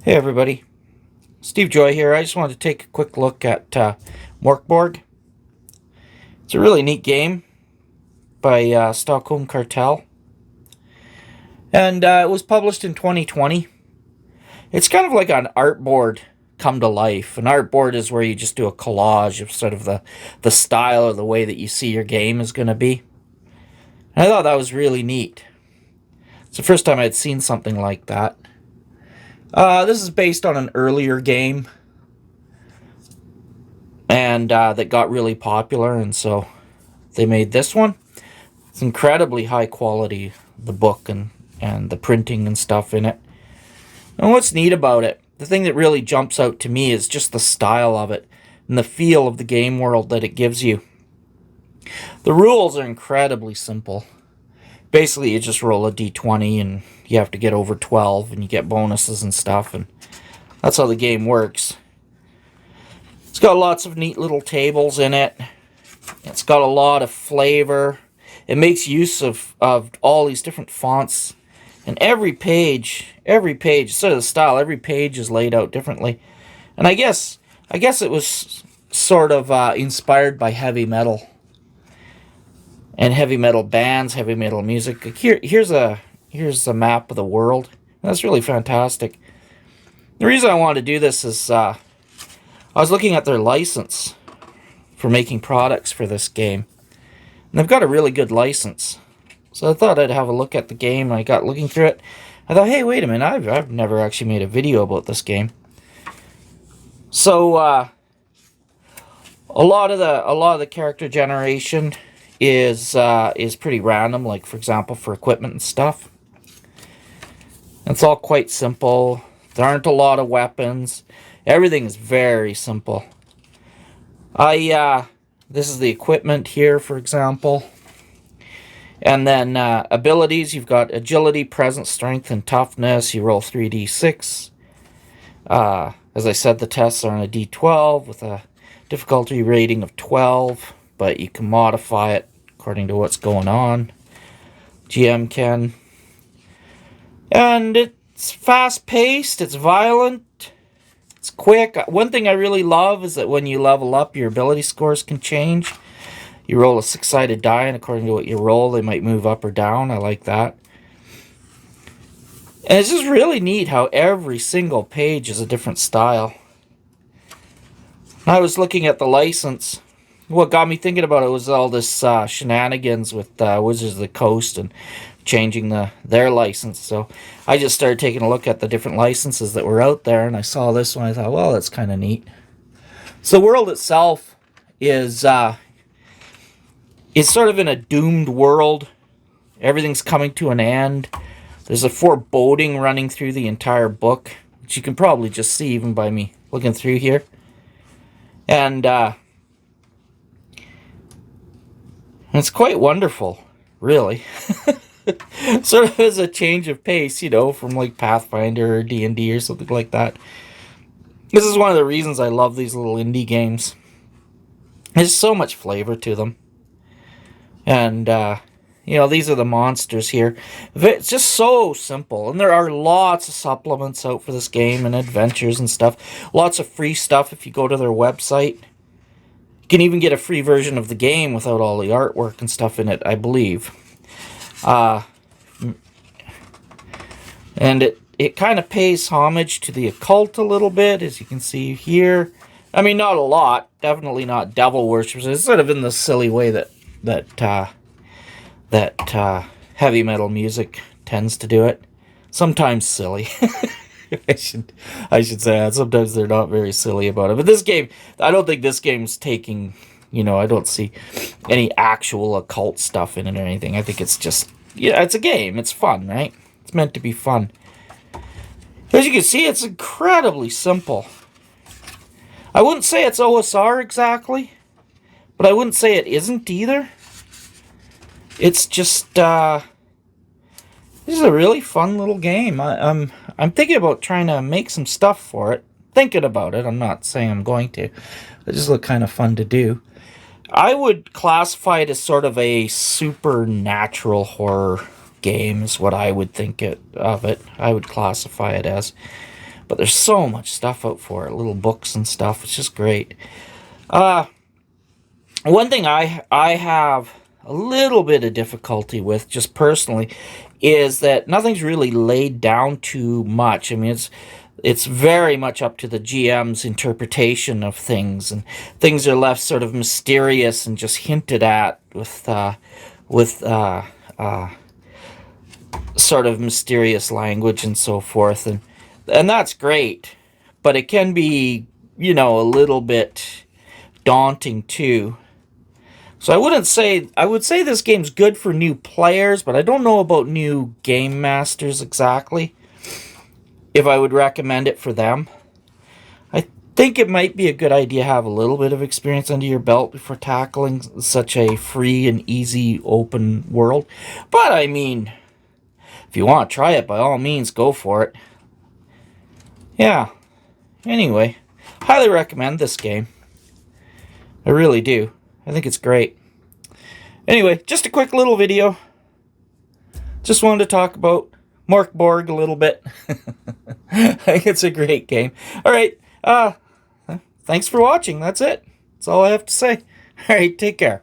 Hey everybody, Steve Joy here. I just wanted to take a quick look at Mork Borg. It's a really neat game by Stockholm Kartell, and it was published in 2020. It's kind of like an art board come to life. An art board is where you just do a collage of sort of the style or the way that you see your game is going to be. And I thought that was really neat. It's the first time I'd seen something like that. This is based on an earlier game, and that got really popular, and so they made this one. It's incredibly high quality, the book and the printing and stuff in it. And what's neat about it, the thing that really jumps out to me is just the style of it and the feel of the game world that it gives you. The rules are incredibly simple. Basically, you just roll a d20 and you have to get over 12 and you get bonuses and stuff, and that's how the game works. It's got lots of neat little tables in it. It's got a lot of flavor. It makes use of all these different fonts, and every page, sort of the style, every page is laid out differently. And I guess it was sort of inspired by heavy metal. And heavy metal bands, heavy metal music. Here's a map of the world. That's really fantastic. The reason I wanted to do this is I was looking at their license for making products for this game. And they've got a really good license. So I thought I'd have a look at the game, and I got looking through it. I thought, hey, wait a minute, I've never actually made a video about this game. So a lot of the character generation is pretty random, like for example for equipment and stuff. It's all quite simple. There aren't a lot of weapons. Everything is very simple. This is the equipment here, for example. And then abilities, you've got agility, presence, strength, and toughness. You roll 3d6. As I said, the tests are on a d12 with a difficulty rating of 12. But you can modify it according to what's going on. GM can. And it's fast-paced, it's violent, it's quick. One thing I really love is that when you level up, your ability scores can change. You roll a 6-sided die, and according to what you roll, they might move up or down. I like that. And it's just really neat how every single page is a different style. I was looking at the license. What got me thinking about it was all this shenanigans with Wizards of the Coast and changing their license. So I just started taking a look at the different licenses that were out there, and I saw this one. I thought, well, that's kind of neat. So the world itself is sort of in a doomed world. Everything's coming to an end. There's a foreboding running through the entire book, which you can probably just see even by me looking through here. And it's quite wonderful, really. Sort of as a change of pace, from like Pathfinder or D&D or something like that. This is one of the reasons I love these little indie games. There's so much flavor to them. And, these are the monsters here. It's just so simple. And there are lots of supplements out for this game and adventures and stuff. Lots of free stuff if you go to their website. You can even get a free version of the game without all the artwork and stuff in it, I believe. And it kind of pays homage to the occult a little bit, as you can see here. I mean, not a lot. Definitely not devil worshippers. It's sort of in the silly way that heavy metal music tends to do it. Sometimes silly. I should say that. Sometimes they're not very silly about it. But this game, I don't think this game's taking, I don't see any actual occult stuff in it or anything. I think it's just, it's a game. It's fun, right? It's meant to be fun. As you can see, it's incredibly simple. I wouldn't say it's OSR exactly, but I wouldn't say it isn't either. It's just, this is a really fun little game. I'm thinking about trying to make some stuff for it. Thinking about it. I'm not saying I'm going to. It just look kind of fun to do. I would classify it as sort of a supernatural horror game is what I would think of it. I would classify it as. But there's so much stuff out for it, little books and stuff. It's just great. One thing I have a little bit of difficulty with, just personally, is that nothing's really laid down too much. I mean, it's very much up to the GM's interpretation of things, and things are left sort of mysterious and just hinted at with sort of mysterious language and so forth, and that's great, but it can be, you know, a little bit daunting too. So I would say this game's good for new players, but I don't know about new game masters exactly, if I would recommend it for them. I think it might be a good idea to have a little bit of experience under your belt before tackling such a free and easy open world. But I mean, if you want to try it, by all means, go for it. Yeah. Anyway, highly recommend this game. I really do. I think it's great. Anyway, just a quick little video. Just wanted to talk about Mork Borg a little bit. I think it's a great game. Alright, thanks for watching. That's it. That's all I have to say. Alright, take care.